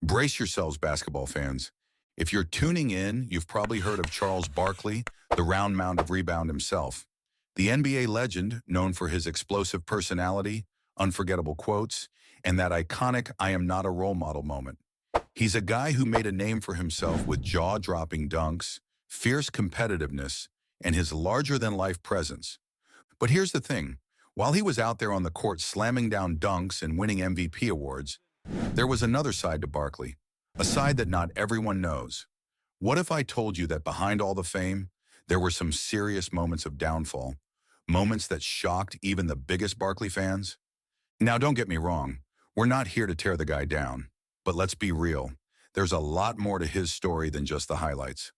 Brace yourselves, basketball fans. If you're tuning in, you've probably heard of Charles Barkley, the Round Mound of Rebound himself. The NBA legend, known for his explosive personality, unforgettable quotes, and that iconic "I am not a role model" moment. He's a guy who made a name for himself with jaw-dropping dunks, fierce competitiveness, and his larger-than-life presence. But here's the thing. While he was out there on the court slamming down dunks and winning MVP awards, there was another side to Barkley, a side that not everyone knows. What if I told you that behind all the fame, there were some serious moments of downfall, moments that shocked even the biggest Barkley fans? Now, don't get me wrong, we're not here to tear the guy down, but let's be real. There's a lot more to his story than just the highlights.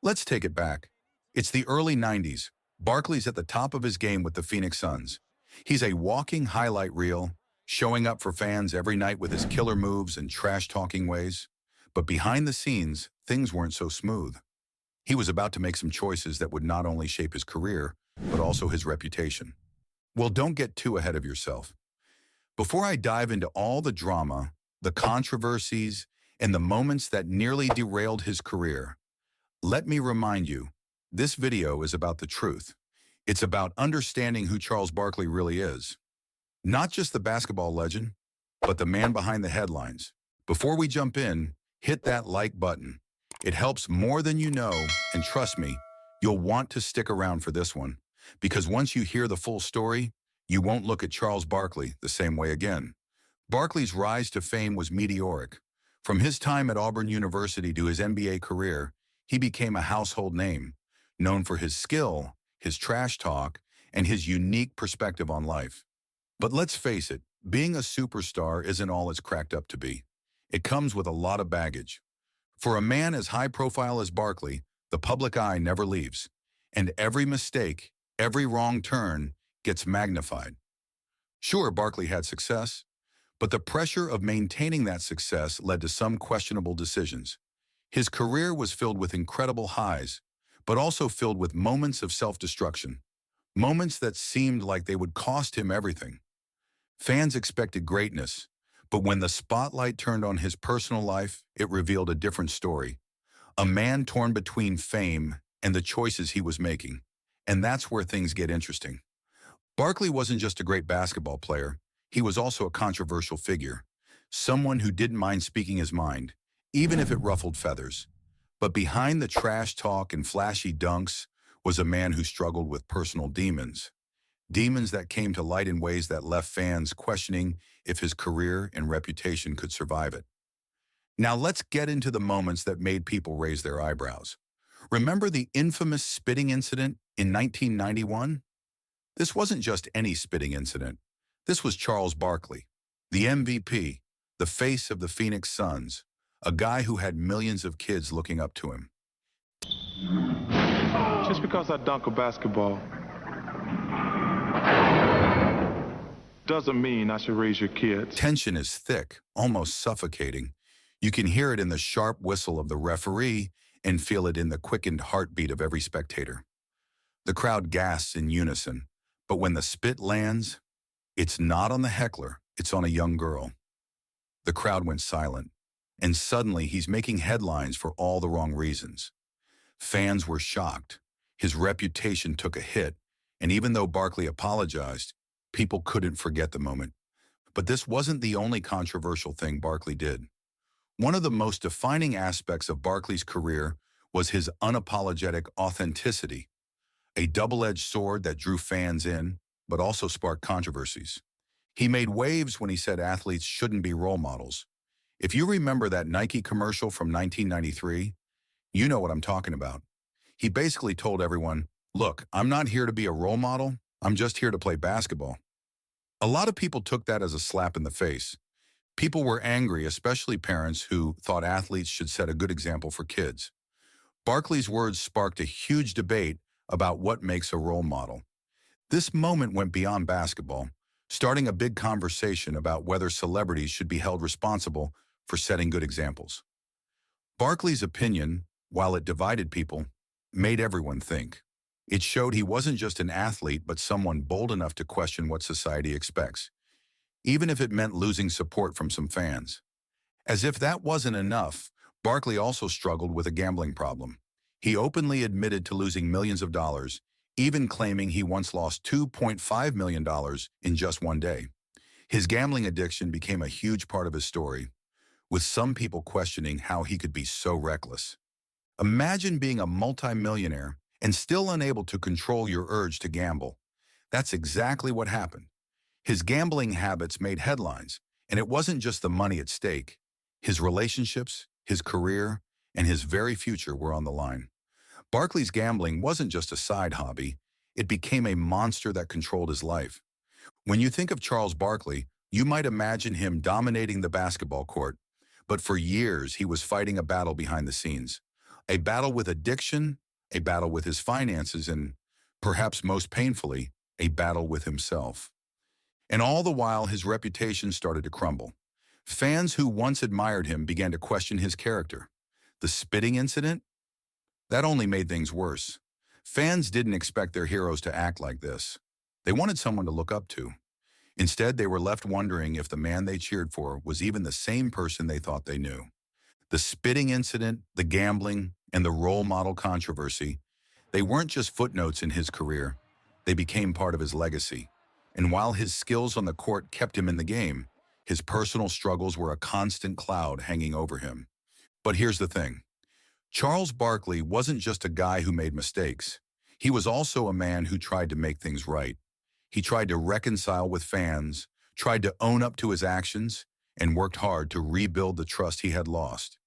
Let's take it back. It's the early 90s. Barkley's at the top of his game with the Phoenix Suns. He's a walking highlight reel, showing up for fans every night with his killer moves and trash-talking ways. But behind the scenes, things weren't so smooth. He was about to make some choices that would not only shape his career, but also his reputation. Well, don't get too ahead of yourself. Before I dive into all the drama, the controversies, and the moments that nearly derailed his career, let me remind you, this video is about the truth. It's about understanding who Charles Barkley really is. Not just the basketball legend, but the man behind the headlines. Before we jump in, hit that like button. It helps more than you know, and trust me, you'll want to stick around for this one, because once you hear the full story, you won't look at Charles Barkley the same way again. Barkley's rise to fame was meteoric. From his time at Auburn University to his NBA career, he became a household name, known for his skill, his trash talk, and his unique perspective on life. But let's face it, being a superstar isn't all it's cracked up to be. It comes with a lot of baggage. For a man as high profile as Barkley, the public eye never leaves, and every mistake, every wrong turn gets magnified. Sure, Barkley had success, but the pressure of maintaining that success led to some questionable decisions. His career was filled with incredible highs, but also filled with moments of self-destruction, moments that seemed like they would cost him everything. Fans expected greatness, but when the spotlight turned on his personal life, it revealed a different story. A man torn between fame and the choices he was making. And that's where things get interesting. Barkley wasn't just a great basketball player, he was also a controversial figure, someone who didn't mind speaking his mind, even if it ruffled feathers. But behind the trash talk and flashy dunks was a man who struggled with personal demons. Demons that came to light in ways that left fans questioning if his career and reputation could survive it. Now let's get into the moments that made people raise their eyebrows. Remember the infamous spitting incident in 1991? This wasn't just any spitting incident. This was Charles Barkley, the MVP, the face of the Phoenix Suns, a guy who had millions of kids looking up to him. Just because I dunk a basketball doesn't mean I should raise your kids. Tension is thick, almost suffocating. You can hear it in the sharp whistle of the referee and feel it in the quickened heartbeat of every spectator. The crowd gasps in unison, but when the spit lands, it's not on the heckler, it's on a young girl. The crowd went silent, and suddenly he's making headlines for all the wrong reasons. Fans were shocked. His reputation took a hit, and even though Barkley apologized, people couldn't forget the moment. But this wasn't the only controversial thing Barkley did. One of the most defining aspects of Barkley's career was his unapologetic authenticity, a double-edged sword that drew fans in, but also sparked controversies. He made waves when he said athletes shouldn't be role models. If you remember that Nike commercial from 1993, you know what I'm talking about. He basically told everyone, look, I'm not here to be a role model, I'm just here to play basketball. A lot of people took that as a slap in the face. People were angry, especially parents who thought athletes should set a good example for kids. Barkley's words sparked a huge debate about what makes a role model. This moment went beyond basketball, starting a big conversation about whether celebrities should be held responsible for setting good examples. Barkley's opinion, while it divided people, made everyone think. It showed he wasn't just an athlete, but someone bold enough to question what society expects, even if it meant losing support from some fans. As if that wasn't enough, Barkley also struggled with a gambling problem. He openly admitted to losing millions of dollars, even claiming he once lost $2.5 million in just one day. His gambling addiction became a huge part of his story, with some people questioning how he could be so reckless. Imagine being a multimillionaire and still unable to control your urge to gamble. That's exactly what happened. His gambling habits made headlines, and it wasn't just the money at stake. His relationships, his career, and his very future were on the line. Barkley's gambling wasn't just a side hobby, it became a monster that controlled his life. When you think of Charles Barkley, you might imagine him dominating the basketball court, but for years he was fighting a battle behind the scenes. A battle with addiction, a battle with his finances, and, perhaps most painfully, a battle with himself. And all the while, his reputation started to crumble. Fans who once admired him began to question his character. The spitting incident? That only made things worse. Fans didn't expect their heroes to act like this. They wanted someone to look up to. Instead, they were left wondering if the man they cheered for was even the same person they thought they knew. The spitting incident, the gambling, and the role model controversy, they weren't just footnotes in his career. They became part of his legacy. And while his skills on the court kept him in the game, his personal struggles were a constant cloud hanging over him. But here's the thing. Charles Barkley wasn't just a guy who made mistakes. He was also a man who tried to make things right. He tried to reconcile with fans, tried to own up to his actions, and worked hard to rebuild the trust he had lost.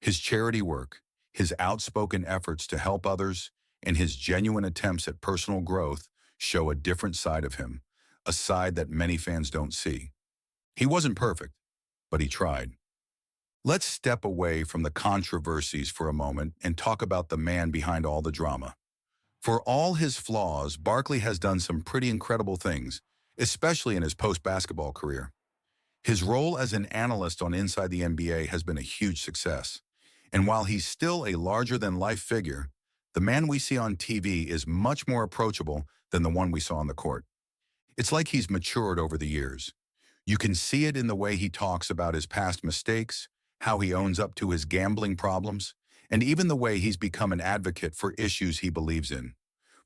His charity work, his outspoken efforts to help others, and his genuine attempts at personal growth show a different side of him, a side that many fans don't see. He wasn't perfect, but he tried. Let's step away from the controversies for a moment and talk about the man behind all the drama. For all his flaws, Barkley has done some pretty incredible things, especially in his post-basketball career. His role as an analyst on Inside the NBA has been a huge success. And while he's still a larger-than-life figure, the man we see on TV is much more approachable than the one we saw on the court. It's like he's matured over the years. You can see it in the way he talks about his past mistakes, how he owns up to his gambling problems, and even the way he's become an advocate for issues he believes in.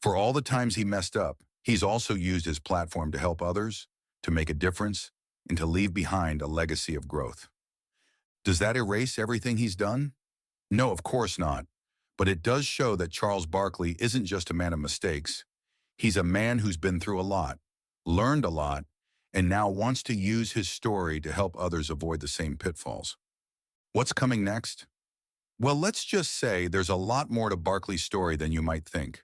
For all the times he messed up, he's also used his platform to help others, to make a difference, and to leave behind a legacy of growth. Does that erase everything he's done? No, of course not. But it does show that Charles Barkley isn't just a man of mistakes. He's a man who's been through a lot, learned a lot, and now wants to use his story to help others avoid the same pitfalls. What's coming next? Well, let's just say there's a lot more to Barkley's story than you might think.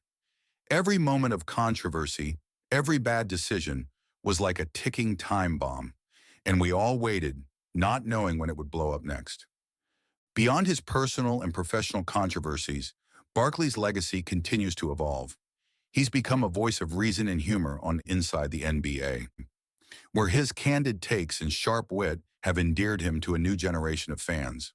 Every moment of controversy, every bad decision, was like a ticking time bomb, and we all waited, not knowing when it would blow up next. Beyond his personal and professional controversies, Barkley's legacy continues to evolve. He's become a voice of reason and humor on Inside the NBA, where his candid takes and sharp wit have endeared him to a new generation of fans.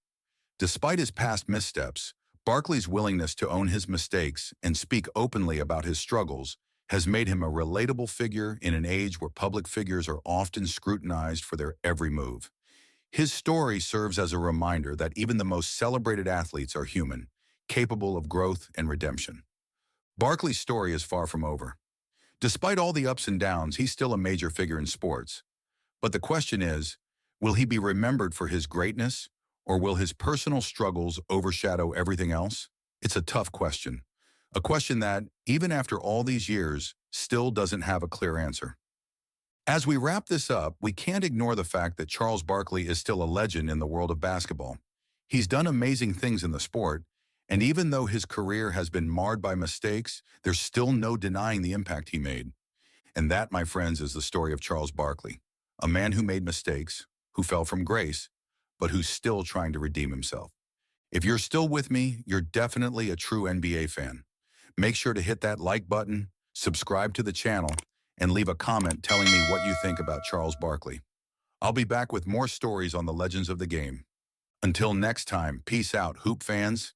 Despite his past missteps, Barkley's willingness to own his mistakes and speak openly about his struggles has made him a relatable figure in an age where public figures are often scrutinized for their every move. His story serves as a reminder that even the most celebrated athletes are human, capable of growth and redemption. Barkley's story is far from over. Despite all the ups and downs, he's still a major figure in sports. But the question is, will he be remembered for his greatness, or will his personal struggles overshadow everything else? It's a tough question. A question that, even after all these years, still doesn't have a clear answer. As we wrap this up, we can't ignore the fact that Charles Barkley is still a legend in the world of basketball. He's done amazing things in the sport, and even though his career has been marred by mistakes, there's still no denying the impact he made. And that, my friends, is the story of Charles Barkley, a man who made mistakes, who fell from grace, but who's still trying to redeem himself. If you're still with me, you're definitely a true NBA fan. Make sure to hit that like button, subscribe to the channel, and leave a comment telling me what you think about Charles Barkley. I'll be back with more stories on the legends of the game. Until next time, peace out, Hoop fans.